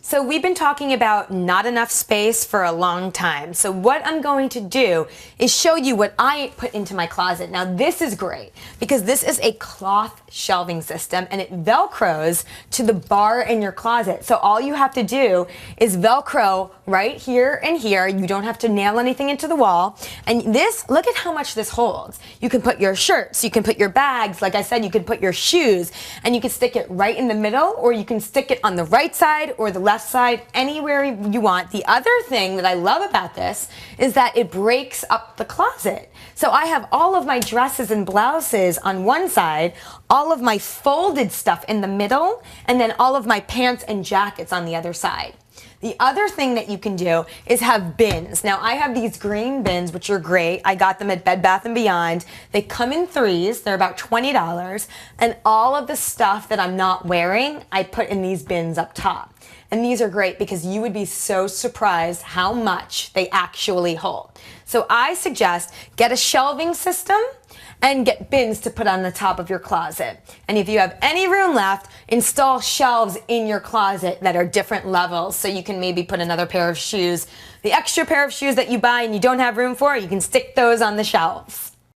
So we've been talking about not enough space for a long time. So what I'm going to do is show you what I put into my closet. Now this is great because this is a cloth shelving system and it Velcros to the bar in your closet. So all you have to do is Velcro right here and here. You don't have to nail anything into the wall. And this, look at how much this holds. You can put your shirts, you can put your bags, like I said, you can put your shoes, and you can stick it right in the middle, or you can stick it on the right side or the left side, anywhere you want. The other thing that I love about this is that it breaks up the closet. So I have all of my dresses and blouses on one side, all of my folded stuff in the middle, and then all of my pants and jackets on the other side. The other thing that you can do is have bins. Now I have these green bins, which are great. I got them at Bed Bath & Beyond. They come in threes. They're about $20. And all of the stuff that I'm not wearing, I put in these bins up top. And these are great because you would be so surprised how much they actually hold. So I suggest get a shelving system and get bins to put on the top of your closet. And if you have any room left, install shelves in your closet that are different levels, so you can maybe put another pair of shoes. The extra pair of shoes that you buy and you don't have room for, you can stick those on the shelves.